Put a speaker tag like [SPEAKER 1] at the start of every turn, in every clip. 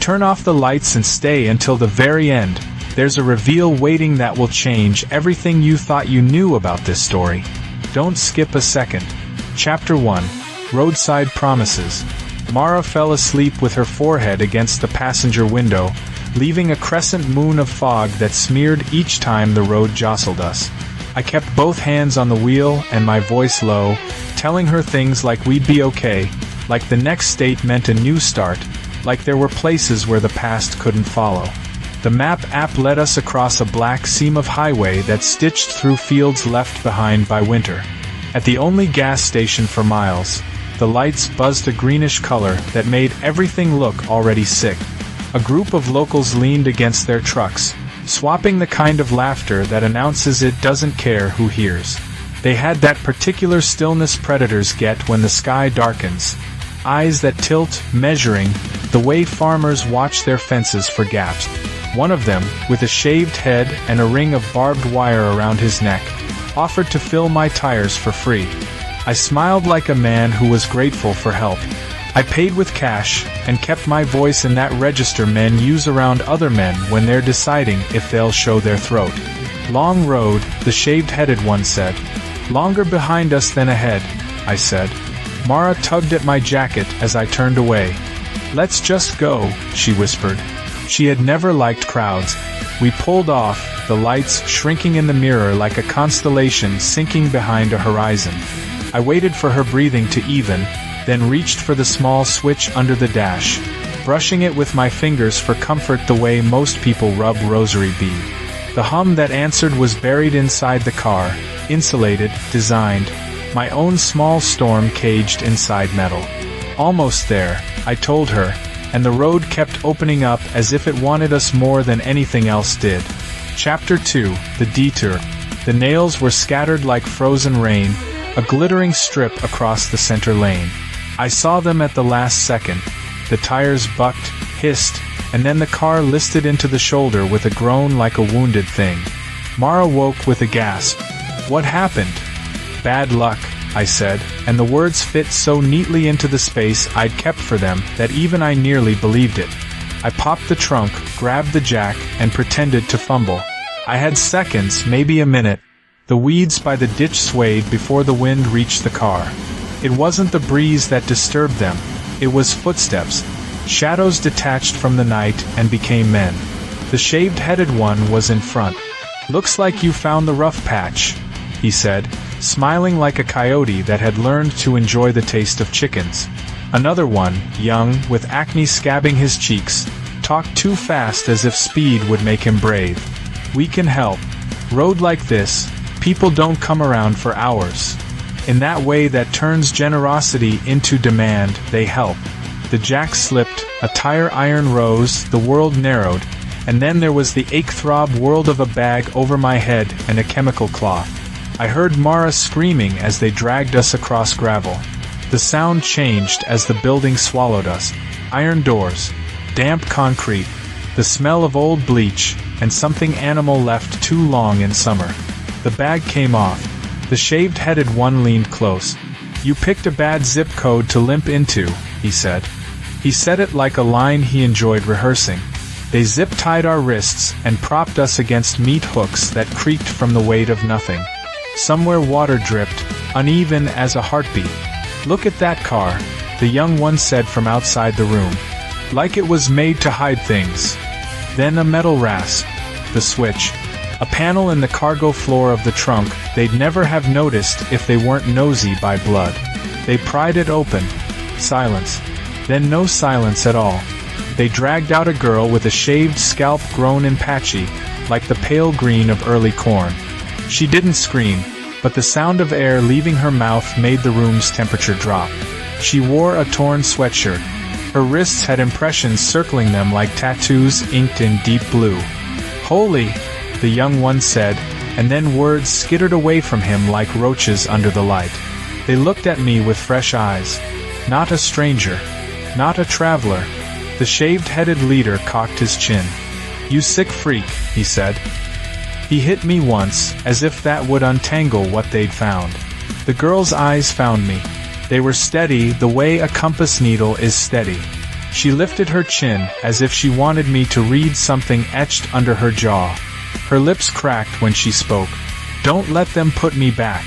[SPEAKER 1] Turn off the lights and stay until the very end. There's a reveal waiting that will change everything you thought you knew about this story. Don't skip a second. Chapter 1. Roadside Promises. Mara fell asleep with her forehead against the passenger window, leaving a crescent moon of fog that smeared each time the road jostled us. I kept both hands on the wheel and my voice low, telling her things like we'd be okay, like the next state meant a new start, like there were places where the past couldn't follow. The map app led us across a black seam of highway that stitched through fields left behind by winter. At the only gas station for miles, the lights buzzed a greenish color that made everything look already sick. A group of locals leaned against their trucks, swapping the kind of laughter that announces it doesn't care who hears. They had that particular stillness predators get when the sky darkens. Eyes that tilt, measuring, the way farmers watch their fences for gaps. One of them, with a shaved head and a ring of barbed wire around his neck, offered to fill my tires for free. I smiled like a man who was grateful for help. I paid with cash, and kept my voice in that register men use around other men when they're deciding if they'll show their throat. Long road, the shaved-headed one said. Longer behind us than ahead, I said. Mara tugged at my jacket as I turned away. Let's just go, she whispered. She had never liked crowds. We pulled off, the lights shrinking in the mirror like a constellation sinking behind a horizon. I waited for her breathing to even, then reached for the small switch under the dash, brushing it with my fingers for comfort the way most people rub rosary bead. The hum that answered was buried inside the car, insulated, designed, my own small storm caged inside metal. Almost there, I told her, and the road kept opening up as if it wanted us more than anything else did. Chapter 2, The Detour. The nails were scattered like frozen rain, a glittering strip across the center lane. I saw them at the last second. The tires bucked, hissed, and then the car listed into the shoulder with a groan like a wounded thing. Mara woke with a gasp. What happened? Bad luck, I said, and the words fit so neatly into the space I'd kept for them that even I nearly believed it. I popped the trunk, grabbed the jack, and pretended to fumble. I had seconds, maybe a minute. The weeds by the ditch swayed before the wind reached the car. It wasn't the breeze that disturbed them, it was footsteps. Shadows detached from the night and became men. The shaved-headed one was in front. Looks like you found the rough patch, he said, smiling like a coyote that had learned to enjoy the taste of chickens. Another one, young, with acne scabbing his cheeks, talked too fast as if speed would make him brave. We can help. Road like this, people don't come around for hours. In that way that turns generosity into demand, they help. The jack slipped, a tire iron rose, the world narrowed, and then there was the ache-throb world of a bag over my head and a chemical cloth. I heard Mara screaming as they dragged us across gravel. The sound changed as the building swallowed us. Iron doors, damp concrete, the smell of old bleach, and something animal left too long in summer. The bag came off. The shaved-headed one leaned close. You picked a bad zip code to limp into, he said. He said it like a line he enjoyed rehearsing. They zip-tied our wrists and propped us against meat hooks that creaked from the weight of nothing. Somewhere water dripped, uneven as a heartbeat. Look at that car, the young one said from outside the room. Like it was made to hide things. Then a metal rasp. The switch. A panel in the cargo floor of the trunk they'd never have noticed if they weren't nosy by blood. They pried it open. Silence. Then no silence at all. They dragged out a girl with a shaved scalp grown in patchy, like the pale green of early corn. She didn't scream, but the sound of air leaving her mouth made the room's temperature drop. She wore a torn sweatshirt. Her wrists had impressions circling them like tattoos inked in deep blue. Holy, the young one said, and then words skittered away from him like roaches under the light. They looked at me with fresh eyes. Not a stranger. Not a traveler. The shaved-headed leader cocked his chin. You sick freak, he said. He hit me once, as if that would untangle what they'd found. The girl's eyes found me. They were steady the way a compass needle is steady. She lifted her chin, as if she wanted me to read something etched under her jaw. Her lips cracked when she spoke. "Don't let them put me back."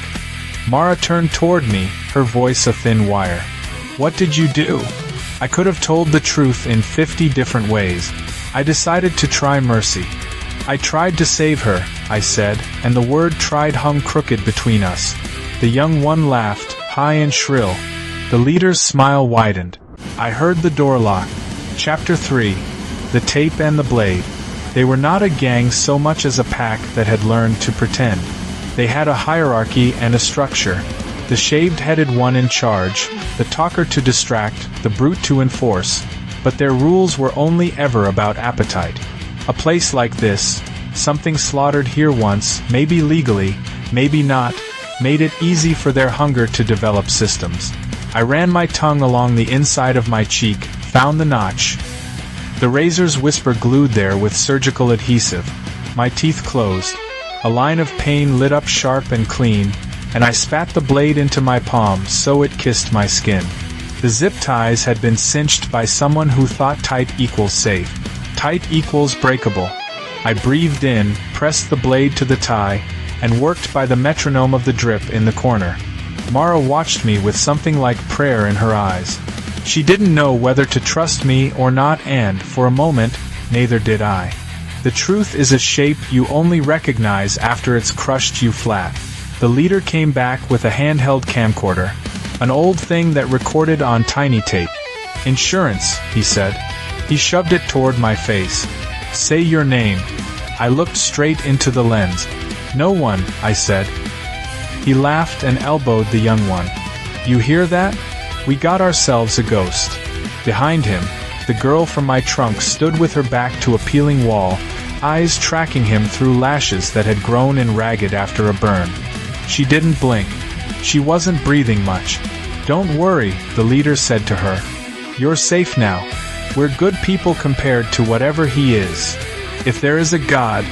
[SPEAKER 1] Mara turned toward me, her voice a thin wire. "What did you do?" I could have told the truth in 50 different ways. I decided to try mercy. "I tried to save her," I said, and the word tried hung crooked between us. The young one laughed, high and shrill. The leader's smile widened. I heard the door lock. Chapter 3. The Tape and the Blade. They were not a gang so much as a pack that had learned to pretend. They had a hierarchy and a structure. The shaved-headed one in charge, the talker to distract, the brute to enforce. But their rules were only ever about appetite. A place like this, something slaughtered here once, maybe legally, maybe not, made it easy for their hunger to develop systems. I ran my tongue along the inside of my cheek, found the notch. The razor's whisper glued there with surgical adhesive. My teeth closed. A line of pain lit up sharp and clean, and I spat the blade into my palm so it kissed my skin. The zip ties had been cinched by someone who thought tight equals safe. Tight equals breakable. I breathed in, pressed the blade to the tie, and worked by the metronome of the drip in the corner. Mara watched me with something like prayer in her eyes. She didn't know whether to trust me or not, and, for a moment, neither did I. The truth is a shape you only recognize after it's crushed you flat. The leader came back with a handheld camcorder, an old thing that recorded on tiny tape. "Insurance," he said. He shoved it toward my face. "Say your name." I looked straight into the lens. "No one," I said. He laughed and elbowed the young one. "You hear that? We got ourselves a ghost." Behind him, the girl from my trunk stood with her back to a peeling wall, eyes tracking him through lashes that had grown and ragged after a burn. She didn't blink. She wasn't breathing much. "Don't worry," the leader said to her. "You're safe now. We're good people compared to whatever he is. If there is a God,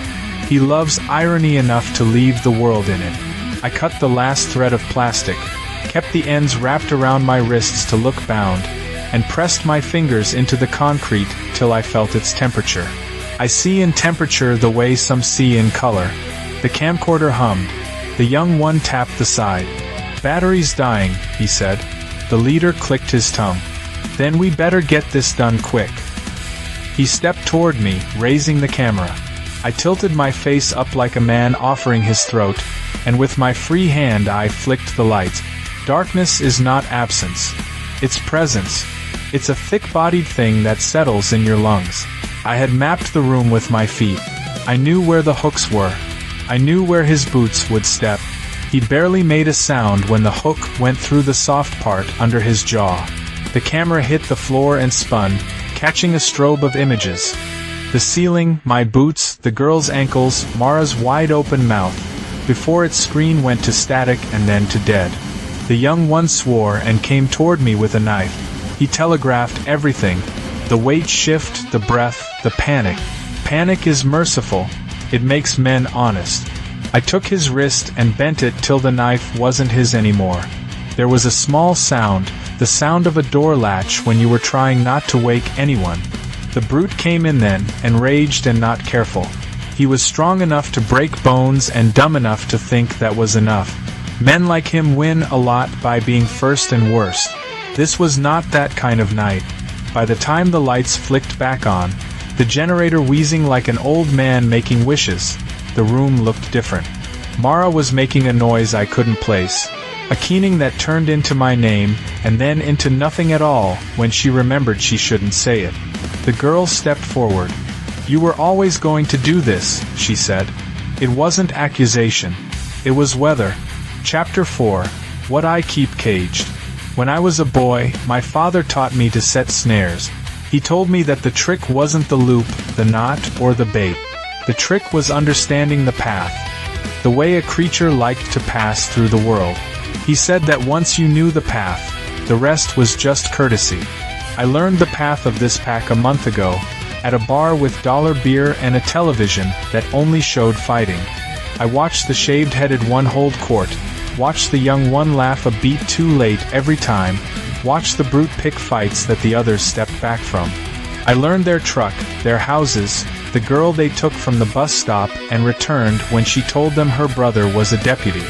[SPEAKER 1] he loves irony enough to leave the world in it." I cut the last thread of plastic, kept the ends wrapped around my wrists to look bound, and pressed my fingers into the concrete till I felt its temperature. I see in temperature the way some see in color. The camcorder hummed. The young one tapped the side. "Battery's dying," he said. The leader clicked his tongue. "Then we better get this done quick." He stepped toward me, raising the camera. I tilted my face up like a man offering his throat, and with my free hand I flicked the lights. Darkness is not absence. It's presence. It's a thick-bodied thing that settles in your lungs. I had mapped the room with my feet. I knew where the hooks were. I knew where his boots would step. He barely made a sound when the hook went through the soft part under his jaw. The camera hit the floor and spun, catching a strobe of images. The ceiling, my boots, the girl's ankles, Mara's wide-open mouth, before its screen went to static and then to dead. The young one swore and came toward me with a knife. He telegraphed everything. The weight shift, the breath, the panic. Panic is merciful. It makes men honest. I took his wrist and bent it till the knife wasn't his anymore. There was a small sound, the sound of a door latch when you were trying not to wake anyone. The brute came in then, enraged and not careful. He was strong enough to break bones and dumb enough to think that was enough. Men like him win a lot by being first and worst. This was not that kind of night. By the time the lights flicked back on, the generator wheezing like an old man making wishes, the room looked different. Mara was making a noise I couldn't place. A keening that turned into my name, and then into nothing at all, when she remembered she shouldn't say it. The girl stepped forward. "You were always going to do this," she said. It wasn't accusation. It was weather. Chapter 4. What I Keep Caged. When I was a boy, my father taught me to set snares. He told me that the trick wasn't the loop, the knot, or the bait. The trick was understanding the path, the way a creature liked to pass through the world. He said that once you knew the path, the rest was just courtesy. I learned the path of this pack a month ago, at a bar with dollar beer and a television that only showed fighting. I watched the shaved-headed one hold court, watched the young one laugh a beat too late every time, watched the brute pick fights that the others stepped back from. I learned their truck, their houses, the girl they took from the bus stop and returned when she told them her brother was a deputy.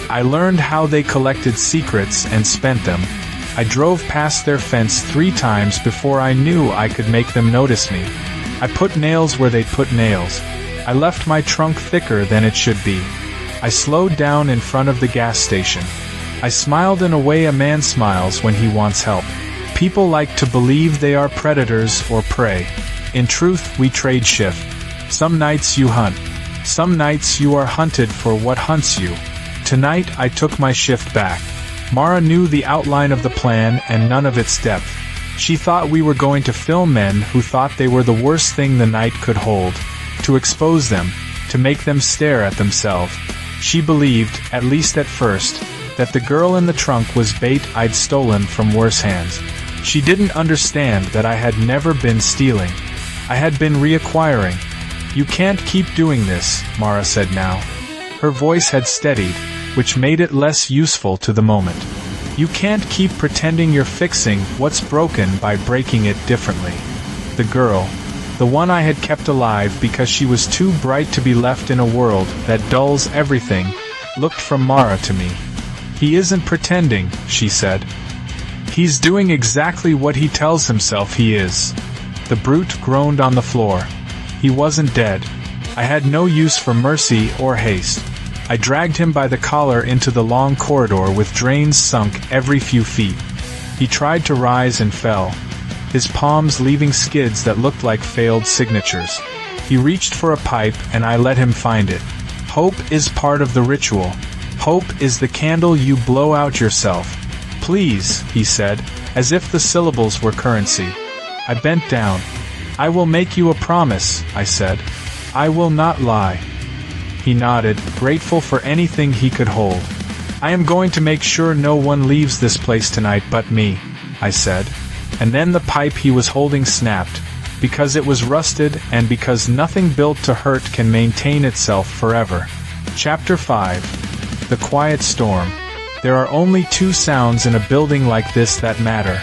[SPEAKER 1] I learned how they collected secrets and spent them. I drove past their fence 3 times before I knew I could make them notice me. I put nails where they'd put nails. I left my trunk thicker than it should be. I slowed down in front of the gas station. I smiled in a way a man smiles when he wants help. People like to believe they are predators or prey. In truth, we trade shift. Some nights you hunt. Some nights you are hunted for what hunts you. Tonight I took my shift back. Mara knew the outline of the plan and none of its depth. She thought we were going to film men who thought they were the worst thing the night could hold. To expose them, to make them stare at themselves. She believed, at least at first, that the girl in the trunk was bait I'd stolen from worse hands. She didn't understand that I had never been stealing. I had been reacquiring. You can't keep doing this, Mara said now. Her voice had steadied, which made it less useful to the moment. You can't keep pretending you're fixing what's broken by breaking it differently. The girl, the one I had kept alive because she was too bright to be left in a world that dulls everything, looked from Mara to me. He isn't pretending, she said. He's doing exactly what he tells himself he is. The brute groaned on the floor. He wasn't dead. I had no use for mercy or haste. I dragged him by the collar into the long corridor with drains sunk every few feet. He tried to rise and fell, his palms leaving skids that looked like failed signatures. He reached for a pipe and I let him find it. Hope is part of the ritual. Hope is the candle you blow out yourself. Please, he said, as if the syllables were currency. I bent down. I will make you a promise, I said. I will not lie. He nodded, grateful for anything he could hold. I am going to make sure no one leaves this place tonight but me, I said. And then the pipe he was holding snapped, because it was rusted and because nothing built to hurt can maintain itself forever. Chapter 5. The Quiet Storm. There are only 2 sounds in a building like this that matter: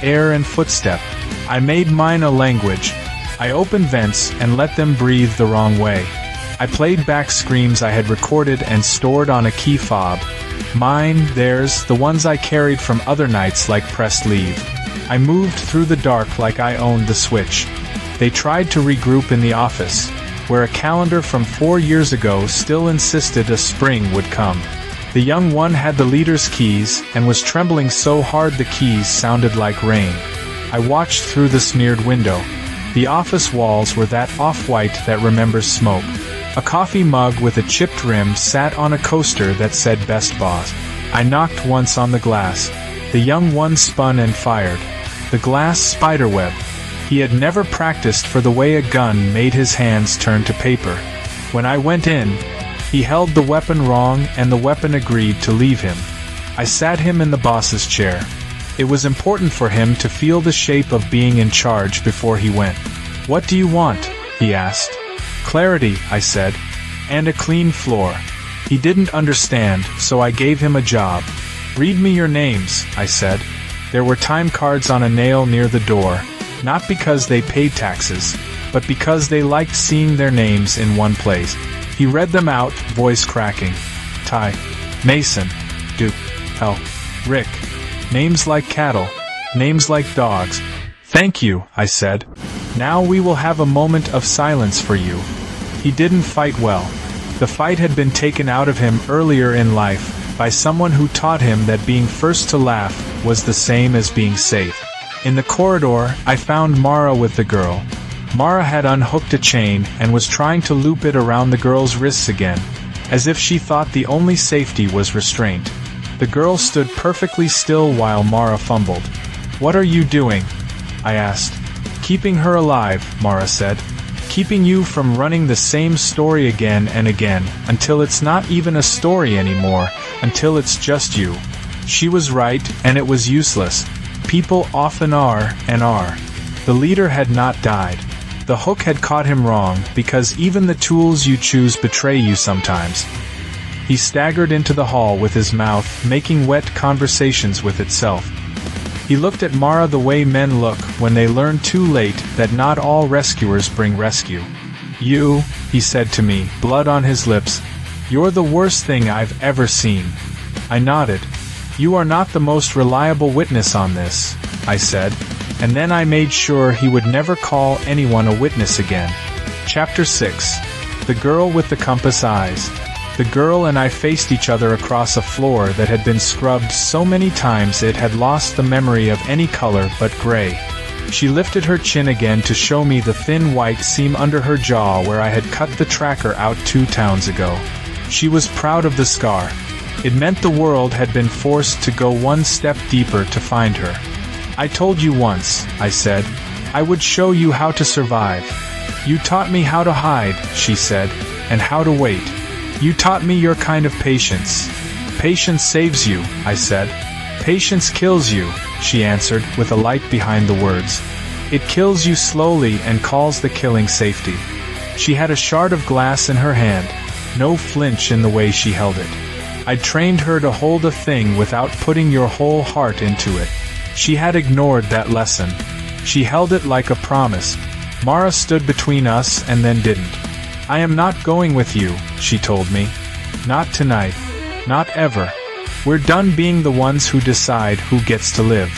[SPEAKER 1] air and footstep. I made mine a language. I opened vents and let them breathe the wrong way. I played back screams I had recorded and stored on a key fob. Mine, theirs, the ones I carried from other nights like pressed leave. I moved through the dark like I owned the switch. They tried to regroup in the office, where a calendar from 4 years ago still insisted a spring would come. The young one had the leader's keys, and was trembling so hard the keys sounded like rain. I watched through the smeared window. The office walls were that off-white that remembers smoke. A coffee mug with a chipped rim sat on a coaster that said Best Boss. I knocked once on the glass. The young one spun and fired. The glass spiderweb. He had never practiced for the way a gun made his hands turn to paper. When I went in, he held the weapon wrong and the weapon agreed to leave him. I sat him in the boss's chair. It was important for him to feel the shape of being in charge before he went. What do you want? He asked. Clarity, I said, and a clean floor. He didn't understand, so I gave him a job. Read me your names, I said. There were time cards on a nail near the door, not because they paid taxes, but because they liked seeing their names in one place. He read them out, voice cracking. Ty, Mason, Duke, Hell, Rick. Names like cattle, names like dogs. Thank you, I said. Now we will have a moment of silence for you. He didn't fight well. The fight had been taken out of him earlier in life, by someone who taught him that being first to laugh was the same as being safe. In the corridor, I found Mara with the girl. Mara had unhooked a chain and was trying to loop it around the girl's wrists again, as if she thought the only safety was restraint. The girl stood perfectly still while Mara fumbled. What are you doing? I asked. Keeping her alive, Mara said. Keeping you from running the same story again and again, until it's not even a story anymore, until it's just you. She was right, and it was useless. People often are, and are. The leader had not died. The hook had caught him wrong, because even the tools you choose betray you sometimes. He staggered into the hall with his mouth making wet conversations with itself. He looked at Mara the way men look when they learn too late that not all rescuers bring rescue. "You," he said to me, blood on his lips, "you're the worst thing I've ever seen." I nodded. "You are not the most reliable witness on this," I said, and then I made sure he would never call anyone a witness again. Chapter 6. The Girl with the Compass Eyes. The girl and I faced each other across a floor that had been scrubbed so many times it had lost the memory of any color but gray. She lifted her chin again to show me the thin white seam under her jaw where I had cut the tracker out 2 towns ago. She was proud of the scar. It meant the world had been forced to go one step deeper to find her. "I told you once," I said, "I would show you how to survive. You taught me how to hide," she said, "and how to wait. You taught me your kind of patience." "Patience saves you," I said. "Patience kills you," she answered, with a light behind the words. "It kills you slowly and calls the killing safety." She had a shard of glass in her hand, no flinch in the way she held it. I'd trained her to hold a thing without putting your whole heart into it. She had ignored that lesson. She held it like a promise. Mara stood between us and then didn't. "I am not going with you," she told me. "Not tonight. Not ever. We're done being the ones who decide who gets to live."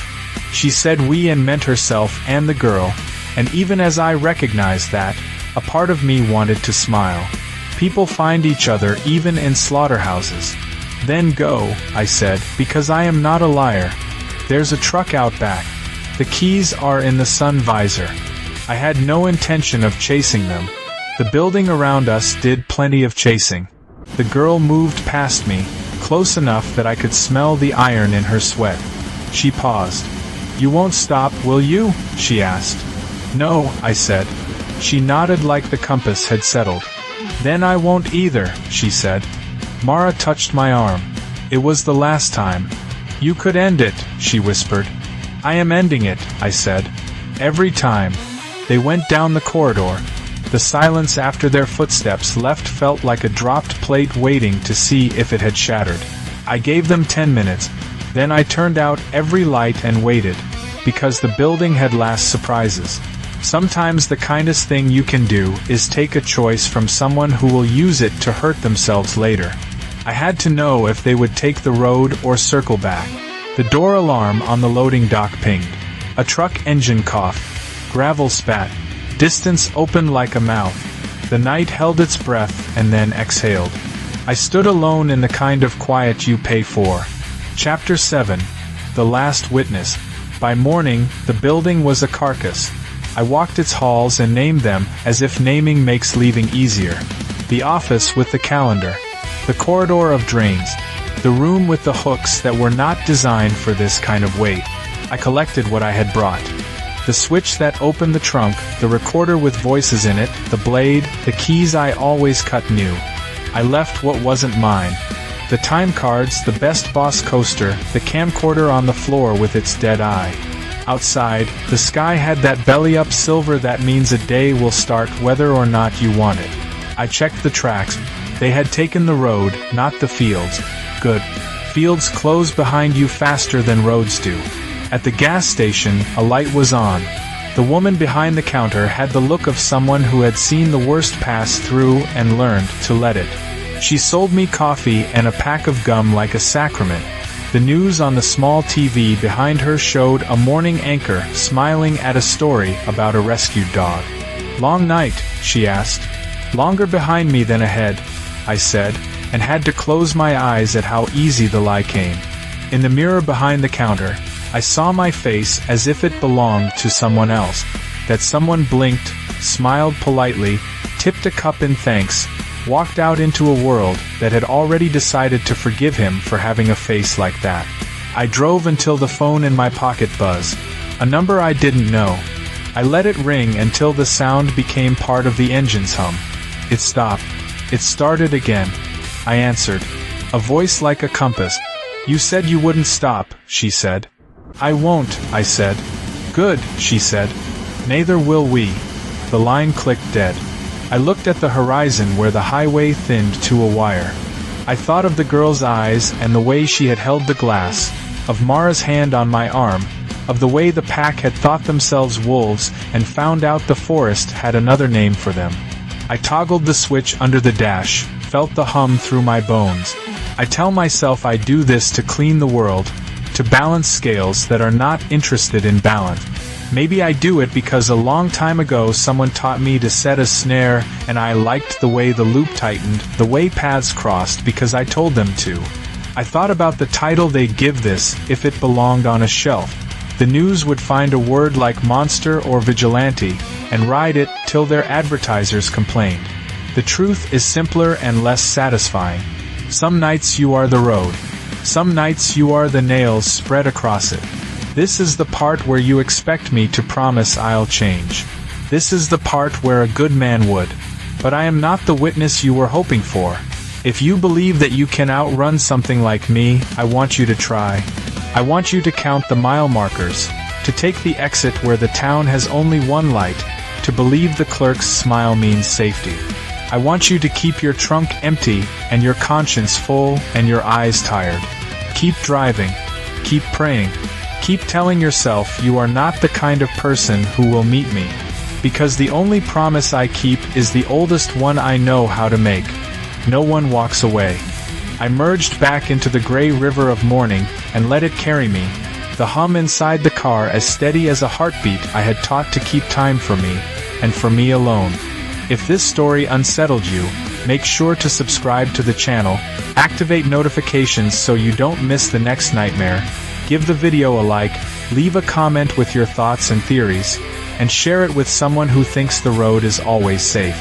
[SPEAKER 1] She said we and meant herself and the girl, and even as I recognized that, a part of me wanted to smile. People find each other even in slaughterhouses. "Then go," I said, "because I am not a liar. There's a truck out back. The keys are in the sun visor." I had no intention of chasing them. The building around us did plenty of chasing. The girl moved past me, close enough that I could smell the iron in her sweat. She paused. "You won't stop, will you?" she asked. "No," I said. She nodded like the compass had settled. "Then I won't either," she said. Mara touched my arm. "It was the last time. You could end it," she whispered. "I am ending it," I said. "Every time." They went down the corridor. The silence after their footsteps left felt like a dropped plate waiting to see if it had shattered. I gave them 10 minutes, then I turned out every light and waited, because the building had last surprises. Sometimes the kindest thing you can do is take a choice from someone who will use it to hurt themselves later. I had to know if they would take the road or circle back. The door alarm on the loading dock pinged. A truck engine coughed. Gravel spat. Distance opened like a mouth. The night held its breath and then exhaled. I stood alone in the kind of quiet you pay for. Chapter 7. The Last Witness. By morning, the building was a carcass. I walked its halls and named them, as if naming makes leaving easier. The office with the calendar. The corridor of drains. The room with the hooks that were not designed for this kind of weight. I collected what I had brought. The switch that opened the trunk, the recorder with voices in it, the blade, the keys I always cut new. I left what wasn't mine. The time cards, the Best Boss coaster, the camcorder on the floor with its dead eye. Outside, the sky had that belly-up silver that means a day will start whether or not you want it. I checked the tracks. They had taken the road, not the fields. Good. Fields close behind you faster than roads do. At the gas station, a light was on. The woman behind the counter had the look of someone who had seen the worst pass through and learned to let it. She sold me coffee and a pack of gum like a sacrament. The news on the small TV behind her showed a morning anchor smiling at a story about a rescued dog. "Long night?" she asked. "Longer behind me than ahead," I said, and had to close my eyes at how easy the lie came. In the mirror behind the counter, I saw my face as if it belonged to someone else. That someone blinked, smiled politely, tipped a cup in thanks, walked out into a world that had already decided to forgive him for having a face like that. I drove until the phone in my pocket buzzed. A number I didn't know. I let it ring until the sound became part of the engine's hum. It stopped. It started again. I answered. A voice like a compass. "You said you wouldn't stop," she said. "I won't," I said. "Good," she said. "Neither will we." The line clicked dead. I looked at the horizon where the highway thinned to a wire. I thought of the girl's eyes and the way she had held the glass, of Mara's hand on my arm, of the way the pack had thought themselves wolves and found out the forest had another name for them. I toggled the switch under the dash, felt the hum through my bones. I tell myself I do this to clean the world, to balance scales that are not interested in balance. Maybe I do it because a long time ago someone taught me to set a snare, and I liked the way the loop tightened, the way paths crossed because I told them to. I thought about the title they'd give this if it belonged on a shelf. The news would find a word like monster or vigilante, and ride it till their advertisers complained. The truth is simpler and less satisfying. Some nights you are the road. Some nights you are the nails spread across it. This is the part where you expect me to promise I'll change. This is the part where a good man would. But I am not the witness you were hoping for. If you believe that you can outrun something like me, I want you to try. I want you to count the mile markers, to take the exit where the town has only one light, to believe the clerk's smile means safety. I want you to keep your trunk empty, and your conscience full, and your eyes tired. Keep driving. Keep praying. Keep telling yourself you are not the kind of person who will meet me. Because the only promise I keep is the oldest one I know how to make. No one walks away. I merged back into the gray river of morning, and let it carry me, the hum inside the car as steady as a heartbeat I had taught to keep time for me, and for me alone. If this story unsettled you, make sure to subscribe to the channel, activate notifications so you don't miss the next nightmare, give the video a like, leave a comment with your thoughts and theories, and share it with someone who thinks the road is always safe.